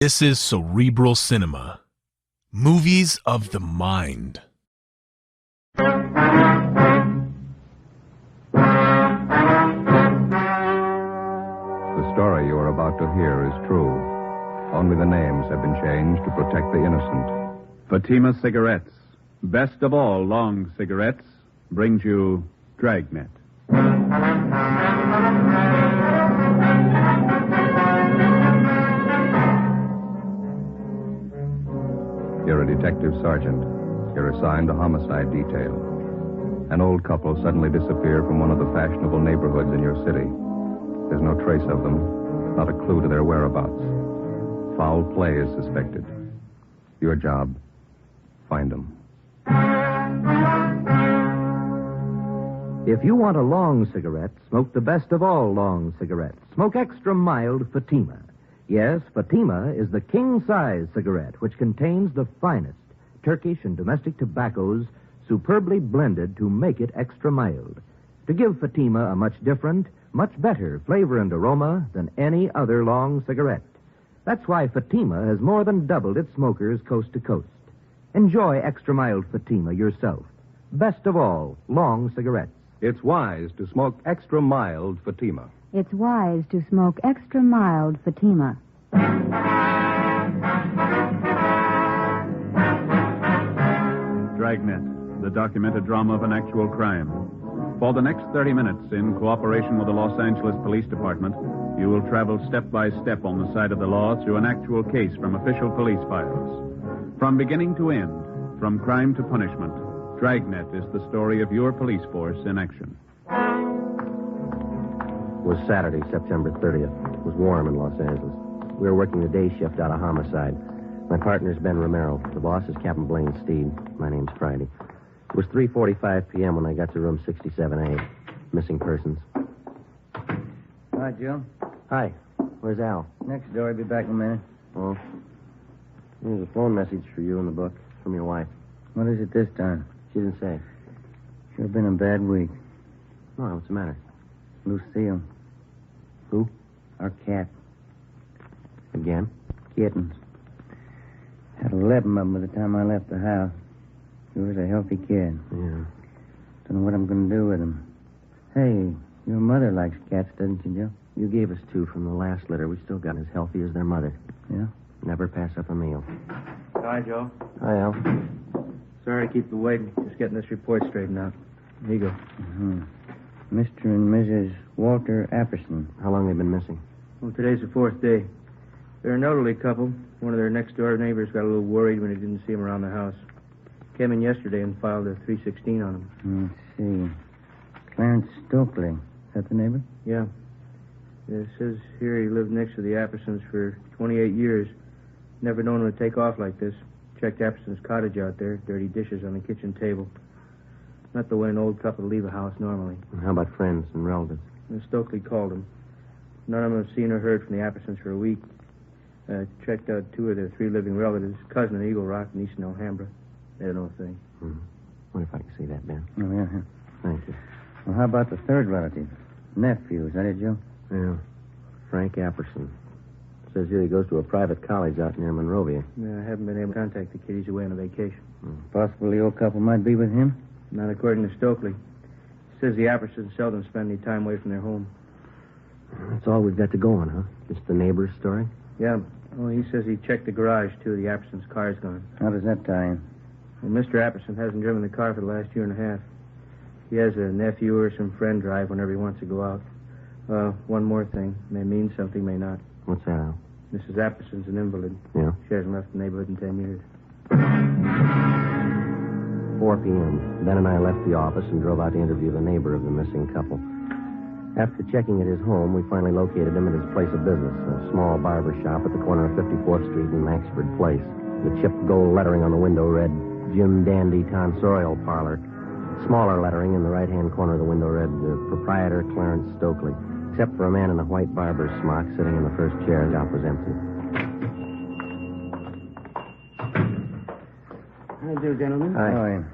This is Cerebral Cinema. Movies of the mind. The story you are about to hear is true. Only the names have been changed to protect the innocent. Fatima Cigarettes, best of all long cigarettes, brings you Dragnet. You're a detective sergeant. You're assigned to homicide detail. An old couple suddenly disappear from one of the fashionable neighborhoods in your city. There's no trace of them, not a clue to their whereabouts. Foul play is suspected. Your job, find them. If you want a long cigarette, smoke the best of all long cigarettes. Smoke extra mild Fatima. Yes, Fatima is the king-size cigarette, which contains the finest Turkish and domestic tobaccos superbly blended to make it extra mild, to give Fatima a much different, much better flavor and aroma than any other long cigarette. That's why Fatima has more than doubled its smokers coast to coast. Enjoy extra mild Fatima yourself. Best of all, long cigarettes. It's wise to smoke extra mild Fatima. It's wise to smoke extra mild Fatima. Dragnet, the documented drama of an actual crime. For the next 30 minutes, in cooperation with the Los Angeles Police Department, you will travel step by step on the side of the law through an actual case from official police files. From beginning to end, from crime to punishment, Dragnet is the story of your police force in action. It was Saturday, September 30th. It was warm in Los Angeles. We were working the day shift out of homicide. My partner's Ben Romero. The boss is Captain Blaine Steed. My name's Friday. It was 3:45 p.m. when I got to room 67A. Missing persons. Hi, Joe. Hi. Where's Al? Next door. I'll be back in a minute. Oh. There's a phone message for you in the book from your wife. What is it this time? She didn't say. Sure been a bad week. Oh, what's the matter? Lucille. Who? Our cat. Again? Kittens. Had 11 of them by the time I left the house. She was a healthy kid. Yeah. Don't know what I'm going to do with them. Hey, your mother likes cats, doesn't she, Joe? You gave us 2 from the last litter. We still got as healthy as their mother. Yeah? Never pass up a meal. Hi, Joe. Hi, Al. Sorry to keep you waiting. Just getting this report straightened out. Here you go. Mm-hmm. Mr. and Mrs. Walter Apperson. How long they been missing? Well, today's the 4th day. They're an elderly couple. One of their next-door neighbors got a little worried when he didn't see him around the house. Came in yesterday and filed a 316 on him. Let's see. Clarence Stokely. Is that the neighbor? Yeah. It says here he lived next to the Appersons for 28 years. Never known him to take off like this. Checked Apperson's cottage out there. Dirty dishes on the kitchen table. Not the way an old couple leave a house normally. And how about friends and relatives? And Stokely called him. None of them have seen or heard from the Appersons for a week. Checked out 2 of their 3 living relatives, cousin in Eagle Rock and East in Alhambra. They don't know a thing. Mm-hmm. Wonder if I can see that, Ben. Oh, yeah. Thank you. Well, how about the 3rd relative? Nephew, is that it, Joe? Yeah. Frank Apperson. Says here he goes to a private college out near Monrovia. Yeah, I haven't been able to contact the kid. He's away on a vacation. Possibly the old couple might be with him? Not according to Stokely. Says the Appersons seldom spend any time away from their home. That's all we've got to go on, huh? Just the neighbor's story? Yeah. Well, he says he checked the garage, too. The Appersons' car's gone. How does that tie in? Well, Mr. Apperson hasn't driven the car for the last year and a half. He has a nephew or some friend drive whenever he wants to go out. One more thing. May mean something, may not. What's that, Al? Mrs. Apperson's an invalid. Yeah? She hasn't left the neighborhood in 10 years. 4 p.m. Ben and I left the office and drove out to interview the neighbor of the missing couple. After checking at his home, we finally located him at his place of business, a small barber shop at the corner of 54th Street and Maxford Place. The chipped gold lettering on the window read, Jim Dandy Tonsorial Parlor. Smaller lettering in the right-hand corner of the window read, Proprietor Clarence Stokely, except for a man in a white barber's smock sitting in the first chair. The shop was empty. How do you do, gentlemen? Hi.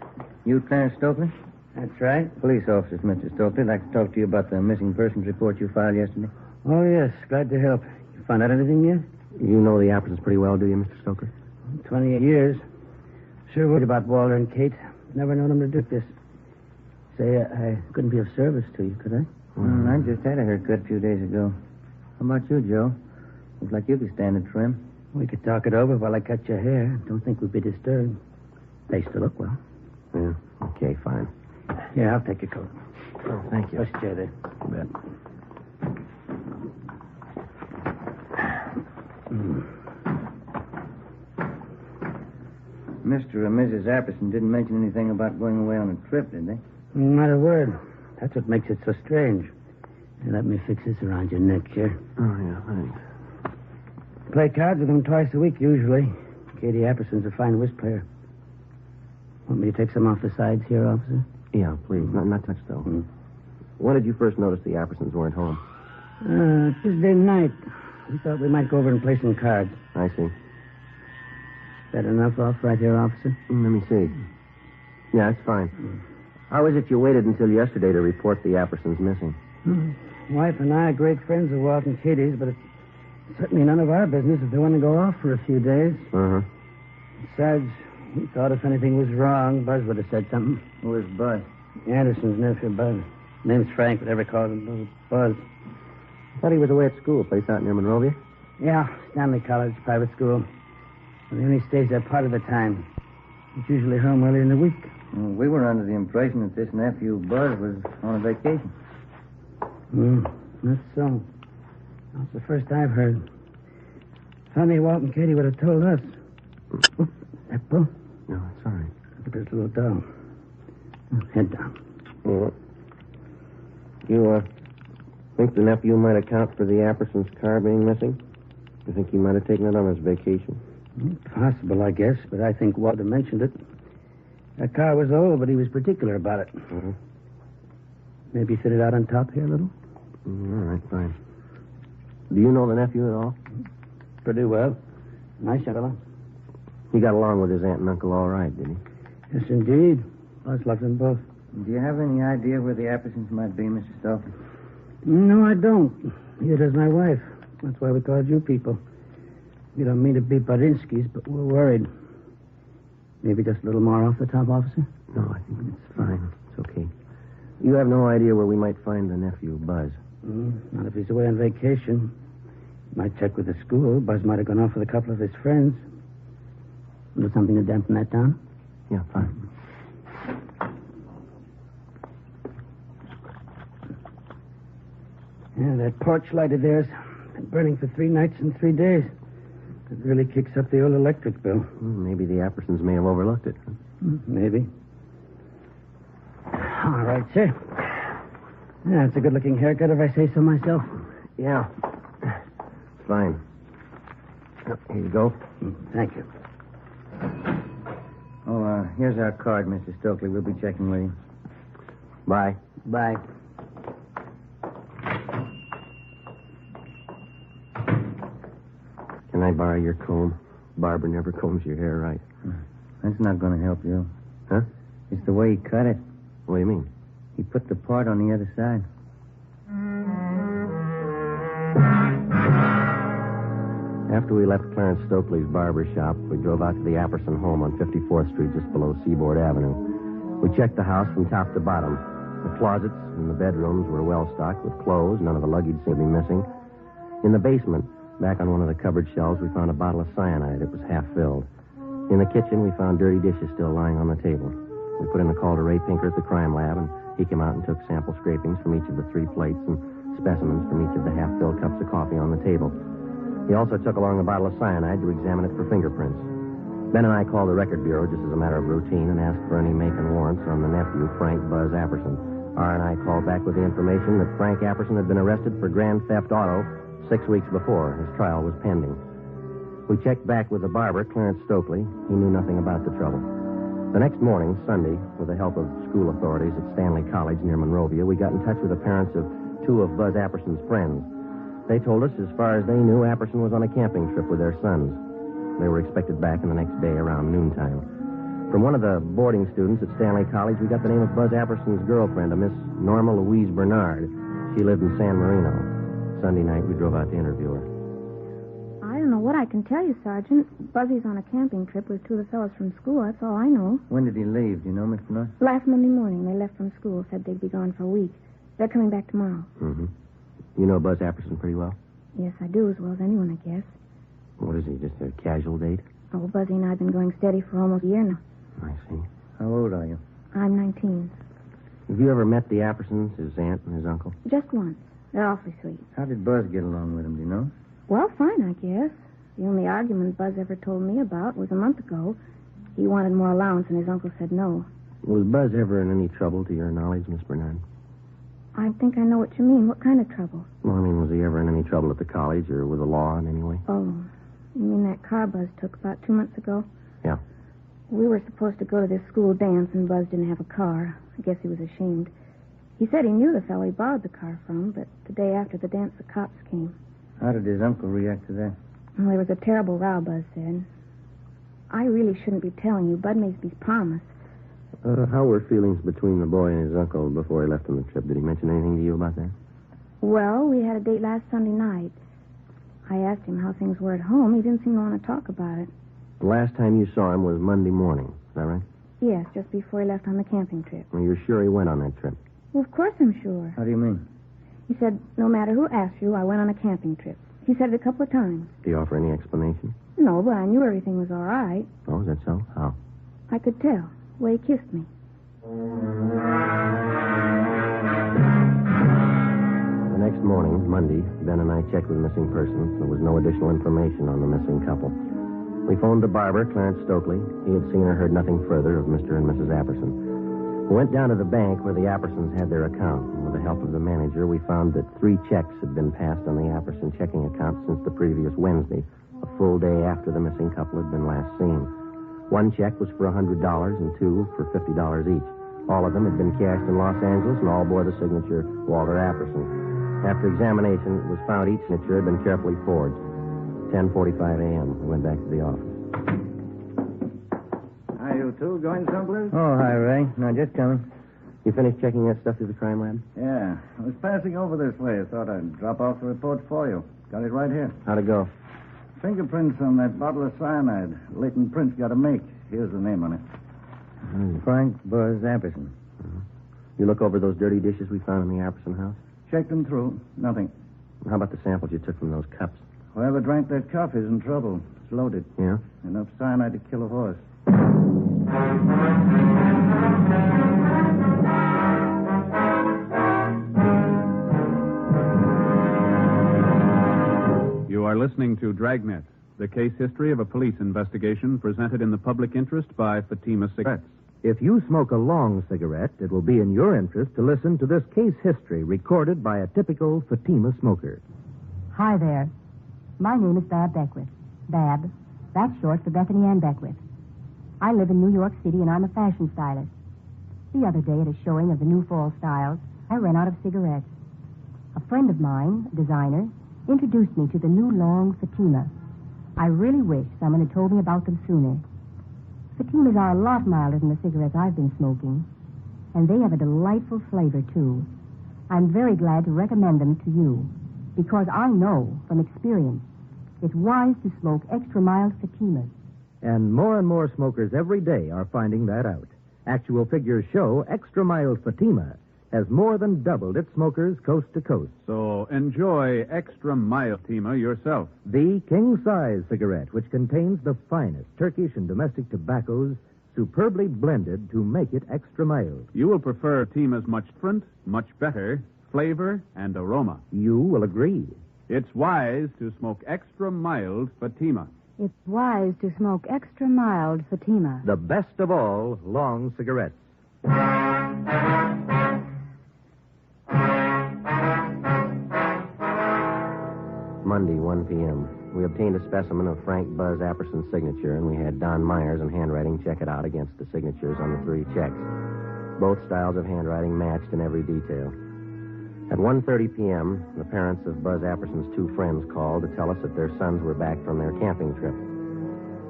You Clarence Stokely? That's right. Police officers, Mr. Stokely. I'd like to talk to you about the missing persons report you filed yesterday. Oh, yes. Glad to help. You found out anything yet? You know the Appersons pretty well, do you, Mr. Stoker? 28 years. Sure worried about Walter and Kate. Never known them to do this. Say, I couldn't be of service to you, could I? I just had a haircut a few days ago. How about you, Joe? Looks like you could stand a trim. We could talk it over while I cut your hair. Don't think we'd be disturbed. They still look well. Yeah, okay, fine. Here, I'll take your coat. Oh, thank you. Push chair there. You bet. Mr. and Mrs. Apperson didn't mention anything about going away on a trip, did they? Not a word. That's what makes it so strange. Here, let me fix this around your neck here. Oh, yeah, thanks. Play cards with them twice a week, usually. Katie Apperson's a fine whist player. Want me to take some off the sides here, officer? Yeah, please. Not touch, though. When did you first notice the Appersons weren't home? Tuesday night. We thought we might go over and play some cards. I see. Is that enough off right here, officer? Let me see. Yeah, it's fine. How is it you waited until yesterday to report the Appersons missing? Wife and I are great friends of Walt and Katie's, but it's certainly none of our business if they want to go off for a few days. Uh-huh. Besides, we thought if anything was wrong, Buzz would have said something. Who is Buzz? Anderson's nephew, Buzz. Name's Frank, but everybody calls him Buzz. I thought he was away at school, a place out near Monrovia. Yeah, Stanley College, private school. But he only stays there part of the time. He's usually home early in the week. We were under the impression that this nephew, Buzz, was on a vacation. That's so. That's the first I've heard. Funny Walt and Katie would have told us. Oop, that bull. No, it's all right. Look at this little dog. Head down. You, think the nephew might account for the Appersons' car being missing? You think he might have taken it on his vacation? Possible, I guess, but I think Walter mentioned it. That car was old, but he was particular about it. Uh-huh. Maybe fit it out on top here a little? All right, fine. Do you know the nephew at all? Pretty well. Nice gentleman. He got along with his aunt and uncle all right, did he? Yes, indeed. Buzz loves them both. Do you have any idea where the Appersons might be, Mr. Stokely? No, I don't. Neither does my wife. That's why we called you people. We don't mean to be Badinsky's, but we're worried. Maybe just a little more off the top, officer? No, I think it's fine. It's okay. You have no idea where we might find the nephew, Buzz? Not if he's away on vacation. Might check with the school. Buzz might have gone off with a couple of his friends. Do something to dampen that down? Yeah, fine. Yeah, that porch light of theirs been burning for 3 nights and 3 days. It really kicks up the old electric bill. Maybe the Appersons may have overlooked it. Maybe. All right, sir. Yeah, it's a good-looking haircut if I say so myself. Yeah. Fine. Here you go. Thank you. Oh, here's our card, Mr. Stokely. We'll be checking with you. Bye. Bye. Can I borrow your comb? Barbara never combs your hair right. That's not going to help you. Huh? It's the way he cut it. What do you mean? He put the part on the other side. After we left Clarence Stokely's barber shop, we drove out to the Apperson home on 54th Street, just below Seaboard Avenue. We checked the house from top to bottom. The closets and the bedrooms were well stocked with clothes. None of the luggage seemed to be missing. In the basement, back on one of the cupboard shelves, we found a bottle of cyanide. It was half filled. In the kitchen, we found dirty dishes still lying on the table. We put in a call to Ray Pinker at the crime lab, and he came out and took sample scrapings from each of the 3 plates and specimens from each of the half-filled cups of coffee on the table. He also took along a bottle of cyanide to examine it for fingerprints. Ben and I called the record bureau just as a matter of routine and asked for any make and warrants on the nephew, Frank Buzz Apperson. R&I called back with the information that Frank Apperson had been arrested for grand theft auto 6 weeks before. His trial was pending. We checked back with the barber, Clarence Stokely. He knew nothing about the trouble. The next morning, Sunday, with the help of school authorities at Stanley College near Monrovia, we got in touch with the parents of 2 of Buzz Apperson's friends. They told us, as far as they knew, Apperson was on a camping trip with their sons. They were expected back in the next day around noontime. From one of the boarding students at Stanley College, we got the name of Buzz Apperson's girlfriend, a Miss Norma Louise Bernard. She lived in San Marino. Sunday night, we drove out to interview her. I don't know what what I can tell you, Sergeant. Buzzy's on a camping trip with two of the fellows from school. That's all I know. When did he leave? Do you know, Mr. North? Last Monday morning, they left from school. Said they'd be gone for a week. They're coming back tomorrow. Mm-hmm. You know Buzz Apperson pretty well? Yes, I do, as well as anyone, I guess. What is he, just a casual date? Oh, Buzzy and I have been going steady for almost a year now. I see. How old are you? I'm 19. Have you ever met the Appersons, his aunt and his uncle? Just once. They're awfully sweet. How did Buzz get along with him, do you know? Well, fine, I guess. The only argument Buzz ever told me about was a month ago. He wanted more allowance, and his uncle said no. Was Buzz ever in any trouble, to your knowledge, Miss Bernard? I think I know what you mean. What kind of trouble? Well, I mean, was he ever in any trouble at the college or with the law in any way? Oh, you mean that car Buzz took about 2 months ago? Yeah. We were supposed to go to this school dance, and Buzz didn't have a car. I guess he was ashamed. He said he knew the fellow he borrowed the car from, but the day after the dance, the cops came. How did his uncle react to that? Well, there was a terrible row, Buzz said. I really shouldn't be telling you. Bud made me promise. How were feelings between the boy and his uncle before he left on the trip? Did he mention anything to you about that? Well, we had a date last Sunday night. I asked him how things were at home. He didn't seem to want to talk about it. The last time you saw him was Monday morning. Is that right? Yes, just before he left on the camping trip. Well, you're sure he went on that trip? Well, of course I'm sure. How do you mean? He said, no matter who asked you, I went on a camping trip. He said it a couple of times. Did he offer any explanation? No, but I knew everything was all right. Oh, is that so? How? I could tell. The way he kissed me. The next morning, Monday, Ben and I checked with missing persons. There was no additional information on the missing couple. We phoned the barber, Clarence Stokely. He had seen or heard nothing further of Mr. and Mrs. Apperson. We went down to the bank where the Appersons had their account. And with the help of the manager, we found that 3 checks had been passed on the Apperson checking account since the previous Wednesday, a full day after the missing couple had been last seen. 1 check was for $100 and 2 for $50 each. All of them had been cashed in Los Angeles and all bore the signature Walter Apperson. After examination, it was found each signature had been carefully forged. 10:45 a.m. We went back to the office. Are you two going someplace? Oh, hi, Ray. No, just coming. You finished checking that stuff through the crime lab? Yeah. I was passing over this way. I thought I'd drop off the report for you. Got it right here. How'd it go? Fingerprints on that bottle of cyanide. Latent prints got to make. Here's the name on it. Frank Buzz Apperson. You look over those dirty dishes we found in the Apperson house? Checked them through. Nothing. How about the samples you took from those cups? Whoever drank that coffee's in trouble. It's loaded. Yeah? Enough cyanide to kill a horse. You are listening to Dragnet, the case history of a police investigation presented in the public interest by Fatima Cigarettes. If you smoke a long cigarette, it will be in your interest to listen to this case history recorded by a typical Fatima smoker. Hi there. My name is Bab Beckwith. Bab. That's short for Bethany Ann Beckwith. I live in New York City, and I'm a fashion stylist. The other day, at a showing of the new fall styles, I ran out of cigarettes. A friend of mine, a designer, introduced me to the new long Fatima. I really wish someone had told me about them sooner. Fatimas are a lot milder than the cigarettes I've been smoking, and they have a delightful flavor, too. I'm very glad to recommend them to you, because I know from experience it's wise to smoke extra mild Fatimas. And more smokers every day are finding that out. Actual figures show extra mild Fatima has more than doubled its smokers coast to coast. So enjoy Extra Mild Fatima yourself. The king-size cigarette, which contains the finest Turkish and domestic tobaccos superbly blended to make it extra mild. You will prefer Fatima's much different, much better flavor and aroma. You will agree. It's wise to smoke Extra Mild Fatima. It's wise to smoke extra mild Fatima. The best of all long cigarettes. Monday, 1 p.m. We obtained a specimen of Frank Buzz Apperson's signature, and we had Don Myers in handwriting check it out against the signatures on the 3 checks. Both styles of handwriting matched in every detail. At 1:30 p.m., the parents of Buzz Apperson's 2 friends called to tell us that their sons were back from their camping trip.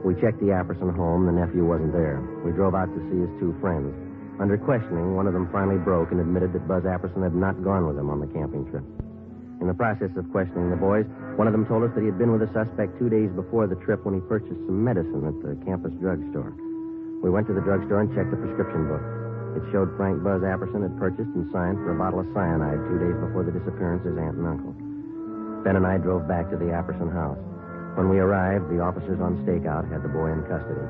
We checked the Apperson home. The nephew wasn't there. We drove out to see his 2 friends. Under questioning, one of them finally broke and admitted that Buzz Apperson had not gone with him on the camping trip. In the process of questioning the boys, one of them told us that he had been with the suspect 2 days before the trip when he purchased some medicine at the campus drugstore. We went to the drugstore and checked the prescription book. It showed Frank Buzz Apperson had purchased and signed for a bottle of cyanide 2 days before the disappearance of his aunt and uncle. Ben and I drove back to the Apperson house. When we arrived, the officers on stakeout had the boy in custody.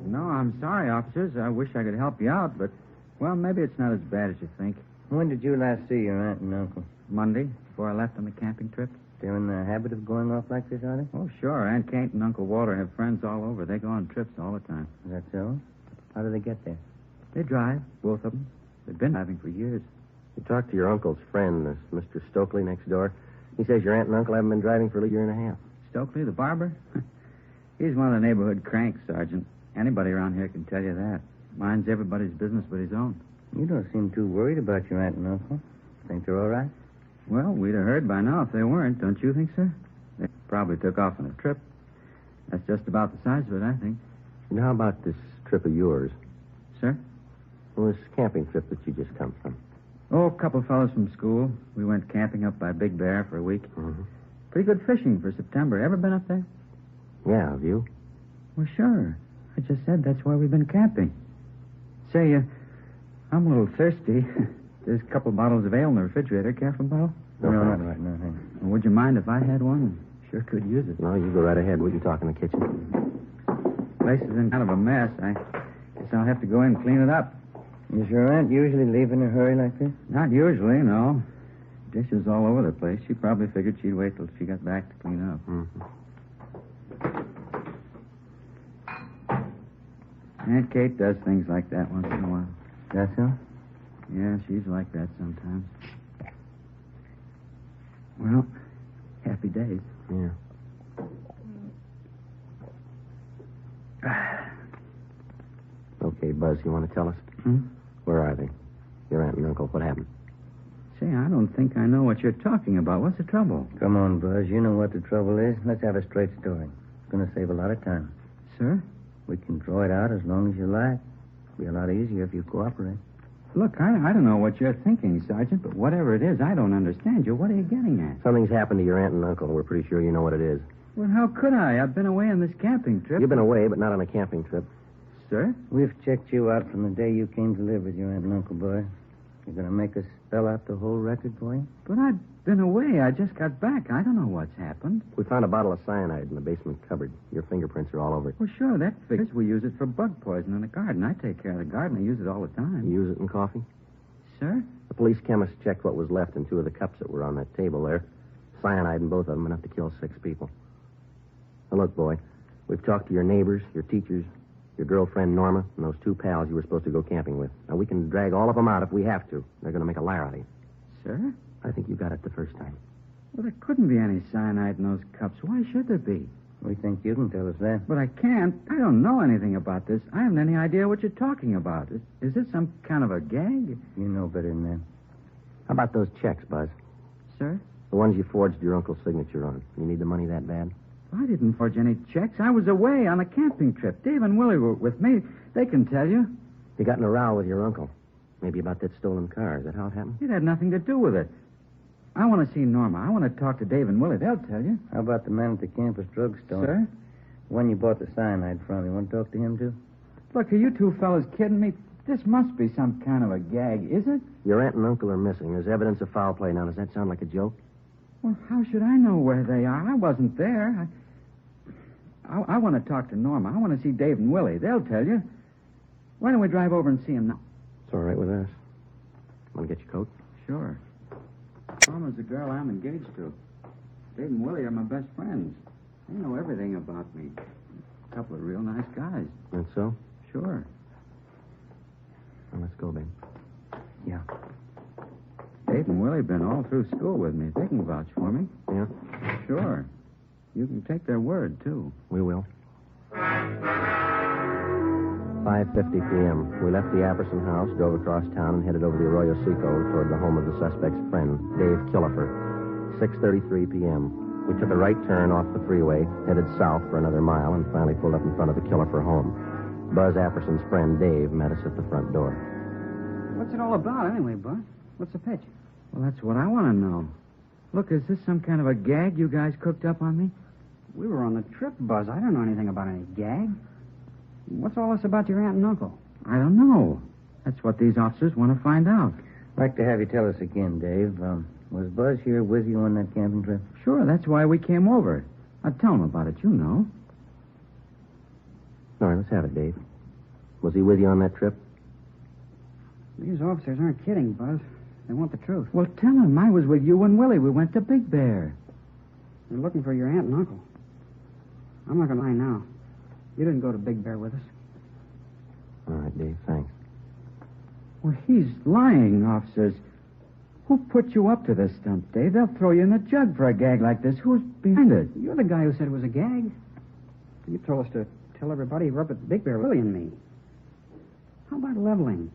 No, I'm sorry, officers. I wish I could help you out, but, well, maybe it's not as bad as you think. When did you last see your aunt and uncle? Monday, before I left on the camping trip. They're in the habit of going off like this, are they? Oh, sure. Aunt Kate and Uncle Walter have friends all over. They go on trips all the time. Is that so? How do they get there? They drive, both of them. They've been driving for years. You talked to your uncle's friend, this Mr. Stokely next door. He says your aunt and uncle haven't been driving for a year and a half. Stokely, the barber? He's one of the neighborhood cranks, Sergeant. Anybody around here can tell you that. Minds everybody's business but his own. You don't seem too worried about your aunt and uncle. Think they're all right? Well, we'd have heard by now if they weren't, don't you think, sir? They probably took off on a trip. That's just about the size of it, I think. And how about this trip of yours? Sir? Well, this camping trip that you just come from. Oh, a couple of fellows from school. We went camping up by Big Bear for a week. Mm-hmm. Pretty good fishing for September. Ever been up there? Yeah, have you? Well, sure. I just said that's why we've been camping. Say, I'm a little thirsty. There's a couple of bottles of ale in the refrigerator. Care for a bottle? No, not right now. Thanks. Well, would you mind if I had one? Sure could use it. No, you go right ahead. We can talk in the kitchen. Place is in kind of a mess. I guess I'll have to go in and clean it up. Does your aunt usually leave in a hurry like this? Not usually, no. Dishes all over the place. She probably figured she'd wait till she got back to clean up. Mm-hmm. Aunt Kate does things like that once in a while. That's so? Yeah, she's like that sometimes. Well, happy days. Yeah. Okay, Buzz, you want to tell us? Where are they? Your aunt and uncle, what happened? Say, I don't think I know what you're talking about. What's the trouble? Come on, Buzz. You know what the trouble is. Let's have a straight story. It's going to save a lot of time. Sir? We can draw it out as long as you like. It'll be a lot easier if you cooperate. Look, I don't know what you're thinking, Sergeant, but whatever it is, I don't understand you. What are you getting at? Something's happened to your aunt and uncle. We're pretty sure you know what it is. Well, how could I? I've been away on this camping trip. You've been away, but not on a camping trip. Sir? We've checked you out from the day you came to live with your aunt and uncle, boy. You're going to make us spell out the whole record for you? But I've been away. I just got back. I don't know what's happened. We found a bottle of cyanide in the basement cupboard. Your fingerprints are all over it. Well, sure, that figures. We use it for bug poison in the garden. I take care of the garden. I use it all the time. You use it in coffee? Sir? The police chemist checked what was left in 2 of the cups that were on that table there. Cyanide in both of them, enough to kill 6 people. Now, look, boy, we've talked to your neighbors, your teachers, your girlfriend, Norma, and those 2 pals you were supposed to go camping with. Now, we can drag all of them out if we have to. They're going to make a liar out of you. Sir? I think you got it the first time. Well, there couldn't be any cyanide in those cups. Why should there be? We think you can tell us that. But I can't. I don't know anything about this. I haven't any idea what you're talking about. Is this some kind of a gag? You know better than that. How about those checks, Buzz? Sir? The ones you forged your uncle's signature on. You need the money that bad? I didn't forge any checks. I was away on a camping trip. Dave and Willie were with me. They can tell you. You got in a row with your uncle. Maybe about that stolen car. Is that how it happened? It had nothing to do with it. I want to see Norma. I want to talk to Dave and Willie. They'll tell you. How about the man at the campus drugstore? Sir? When you bought the cyanide from, you want to talk to him, too? Look, are you 2 fellas kidding me? This must be some kind of a gag, is it? Your aunt and uncle are missing. There's evidence of foul play. Now, does that sound like a joke? Well, how should I know where they are? I wasn't there. I want to talk to Norma. I want to see Dave and Willie. They'll tell you. Why don't we drive over and see them now? It's all right with us. Want to get your coat? Sure. Norma's the girl I'm engaged to. Dave and Willie are my best friends. They know everything about me. A couple of real nice guys. That's so? Sure. Well, let's go, babe. Yeah. Dave and Willie have been all through school with me. They can vouch for me. Yeah? Sure. You can take their word, too. We will. 5:50 p.m. We left the Apperson house, drove across town, and headed over the Arroyo Seco toward the home of the suspect's friend, Dave Killefer. 6:33 p.m. We took a right turn off the freeway, headed south for another mile, and finally pulled up in front of the Killefer home. Buzz Apperson's friend, Dave, met us at the front door. What's it all about, anyway, Buzz? What's the pitch? Well, that's what I want to know. Look, is this some kind of a gag you guys cooked up on me? We were on the trip, Buzz. I don't know anything about any gag. What's all this about your aunt and uncle? I don't know. That's what these officers want to find out. I'd like to have you tell us again, Dave. Was Buzz here with you on that camping trip? Sure, that's why we came over. Tell him about it, you know. All right, let's have it, Dave. Was he with you on that trip? These officers aren't kidding, Buzz. They want the truth. Well, tell him I was with you and Willie. We went to Big Bear. They're looking for your aunt and uncle. I'm not going to lie now. You didn't go to Big Bear with us. All right, Dave, thanks. Well, he's lying, officers. Who put you up to this stunt, Dave? They'll throw you in the jug for a gag like this. Who's behind it? You're the guy who said it was a gag. You told us to tell everybody you were up at Big Bear, Willie and me. How about leveling?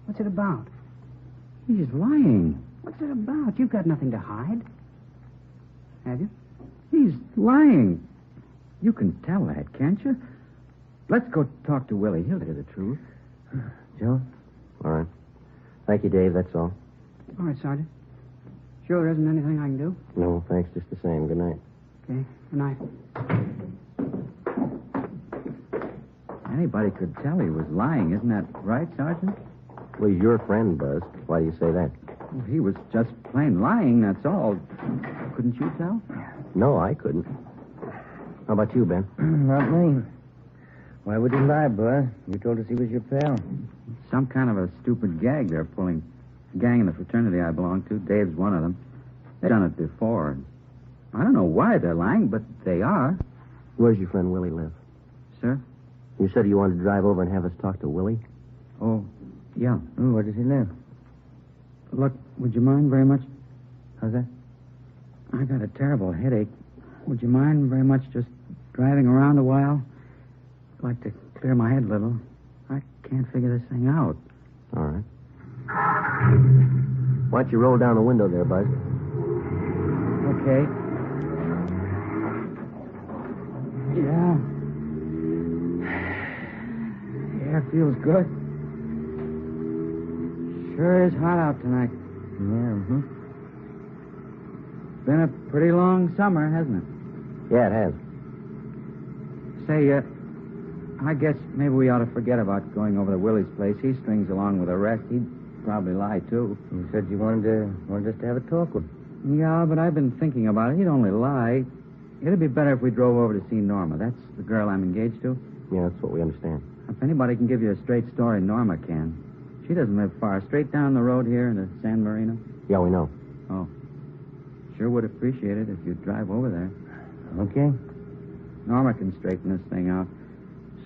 What's it about? He's lying. What's it about? You've got nothing to hide. Have you? He's lying. You can tell that, can't you? Let's go talk to Willie. He'll tell you the truth. Joe? All right. Thank you, Dave. That's all. All right, Sergeant. Sure there isn't anything I can do? No, thanks. Just the same. Good night. Okay. Good night. Anybody could tell he was lying. Isn't that right, Sergeant? Well, he's your friend, Buzz. Why do you say that? Well, he was just plain lying, that's all. Couldn't you tell? No, I couldn't. How about you, Ben? Not me. Why would he lie, Buzz? You told us he was your pal. Some kind of a stupid gag they're pulling. The gang in the fraternity I belong to, Dave's one of them. They've done it before. I don't know why they're lying, but they are. Where's your friend Willie live? Sir? You said you wanted to drive over and have us talk to Willie? Oh, yeah. Oh, where does he live? Look, would you mind very much? How's that? I got a terrible headache. Would you mind very much just driving around a while? I'd like to clear my head a little. I can't figure this thing out. All right. Why don't you roll down the window there, Buzz? Okay. Yeah. Air feels good. Sure is hot out tonight. Yeah, It's been a pretty long summer, hasn't it? Yeah, it has. Say, I guess maybe we ought to forget about going over to Willie's place. He strings along with the rest. He'd probably lie, too. You said you wanted us to have a talk with him. Yeah, but I've been thinking about it. He'd only lie. It'd be better if we drove over to see Norma. That's the girl I'm engaged to. Yeah, that's what we understand. If anybody can give you a straight story, Norma can. She doesn't live far. Straight down the road here into San Marino. Yeah, we know. Oh. Sure would appreciate it if you'd drive over there. Okay. Norma can straighten this thing out.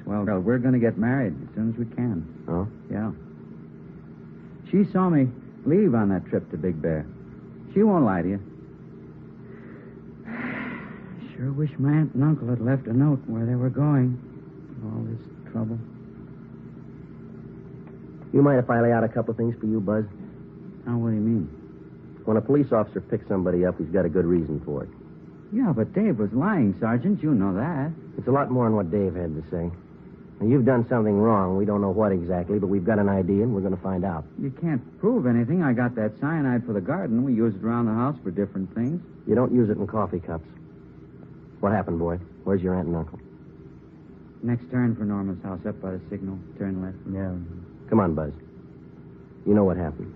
Swell girl. We're going to get married as soon as we can. Oh? Yeah. She saw me leave on that trip to Big Bear. She won't lie to you. Sure wish my aunt and uncle had left a note where they were going. All this trouble. You mind if I lay out a couple of things for you, Buzz? Now, what do you mean? When a police officer picks somebody up, he's got a good reason for it. Yeah, but Dave was lying, Sergeant. You know that. It's a lot more than what Dave had to say. Now, you've done something wrong. We don't know what exactly, but we've got an idea, and we're going to find out. You can't prove anything. I got that cyanide for the garden. We use it around the house for different things. You don't use it in coffee cups. What happened, boy? Where's your aunt and uncle? Next turn for Norma's house, up by the signal. Turn left. Yeah. Come on, Buzz. You know what happened.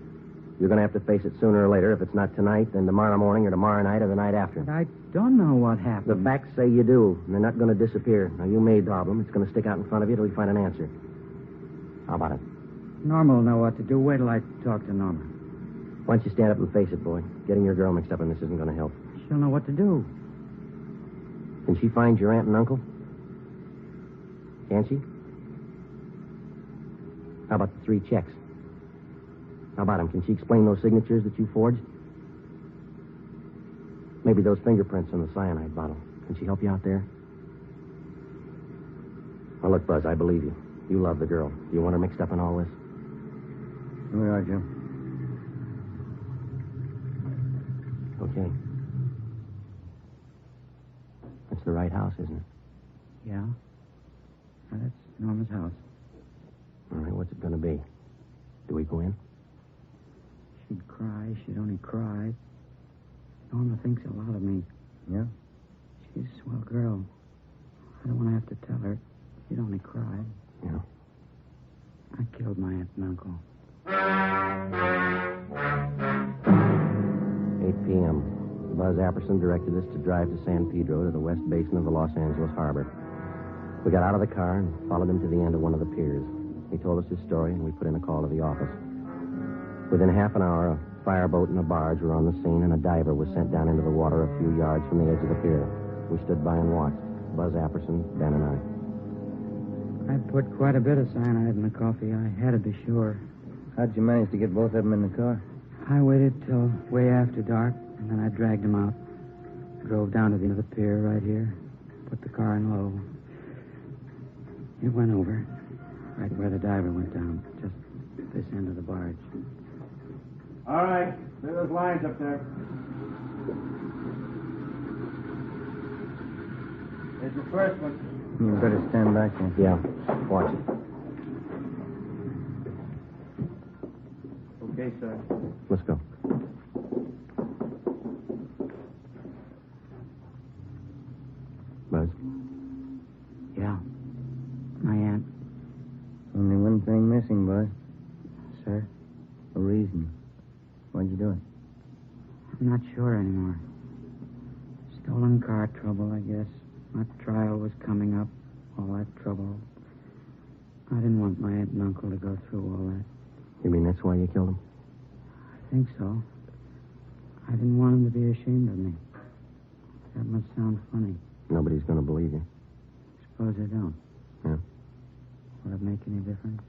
You're going to have to face it sooner or later. If it's not tonight, then tomorrow morning or tomorrow night or the night after. I don't know what happened. The facts say you do, and they're not going to disappear. Now, you made the problem. It's going to stick out in front of you till we find an answer. How about it? Norma will know what to do. Wait till I talk to Norma. Why don't you stand up and face it, boy? Getting your girl mixed up in this isn't going to help. She'll know what to do. Can she find your aunt and uncle? Can she? How about the 3 checks? How about them? Can she explain those signatures that you forged? Maybe those fingerprints on the cyanide bottle. Can she help you out there? Well, look, Buzz, I believe you. You love the girl. Do you want her mixed up in all this? Here we are, Joe. Okay. That's the right house, isn't it? Yeah. Now, that's Norma's house. All right, what's it going to be? Do we go in? she'd cry. She'd only cry. Norma thinks a lot of me. Yeah? She's a swell girl. I don't want to have to tell her. She'd only cry. Yeah. I killed my aunt and uncle. 8 p.m. Buzz Apperson directed us to drive to San Pedro to the west basin of the Los Angeles harbor. We got out of the car and followed him to the end of one of the piers. He told us his story, and we put in a call to the office. Within half an hour, a fireboat and a barge were on the scene, and a diver was sent down into the water a few yards from the edge of the pier. We stood by and watched, Buzz Apperson, Ben, and I. I put quite a bit of cyanide in the coffee. I had to be sure. How'd you manage to get both of them in the car? I waited till way after dark, and then I dragged them out. Drove down to the end of the pier right here. Put the car in low. It went over, right where the diver went down, just this end of the barge. All right. Clear those lines up there. There's the first one. You better stand back there. Yeah, watch it. Okay, sir. Let's go. Buzz? Yeah. My aunt. Only one thing missing, Buzz. Sir? A reason. Why'd you do it? I'm not sure anymore. Stolen car trouble, I guess. My trial was coming up. All that trouble. I didn't want my aunt and uncle to go through all that. You mean that's why you killed him? I think so. I didn't want them to be ashamed of me. That must sound funny. Nobody's going to believe you. Suppose I don't. Yeah. Will it make any difference?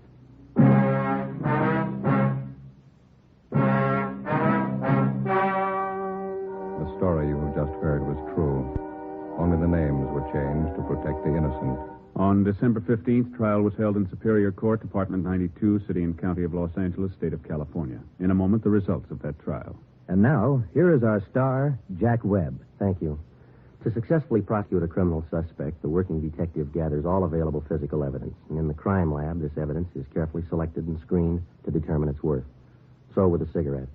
The story you have just heard was true. Only the names were changed to protect the innocent. On December 15th, trial was held in Superior Court, Department 92, City and County of Los Angeles, State of California. In a moment, the results of that trial. And now, here is our star, Jack Webb. Thank you. To successfully prosecute a criminal suspect, the working detective gathers all available physical evidence. And in the crime lab, this evidence is carefully selected and screened to determine its worth. So with a cigarette.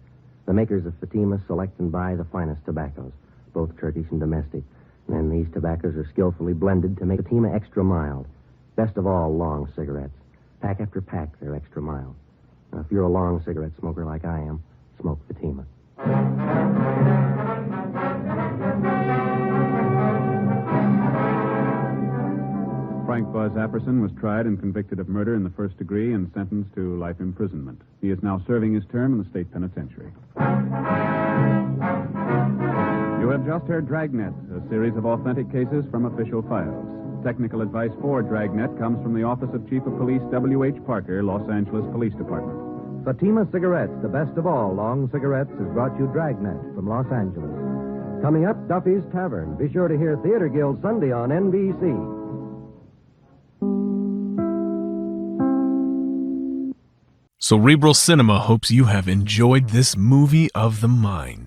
The makers of Fatima select and buy the finest tobaccos, both Turkish and domestic. And then these tobaccos are skillfully blended to make Fatima extra mild. Best of all, long cigarettes. Pack after pack, they're extra mild. Now, if you're a long cigarette smoker like I am, smoke Fatima. Frank Buzz Apperson was tried and convicted of murder in the first degree and sentenced to life imprisonment. He is now serving his term in the state penitentiary. You have just heard Dragnet, a series of authentic cases from official files. Technical advice for Dragnet comes from the Office of Chief of Police W.H. Parker, Los Angeles Police Department. Fatima Cigarettes, the best of all long cigarettes, has brought you Dragnet from Los Angeles. Coming up, Duffy's Tavern. Be sure to hear Theater Guild Sunday on NBC. Cerebral Cinema hopes you have enjoyed this movie of the mind.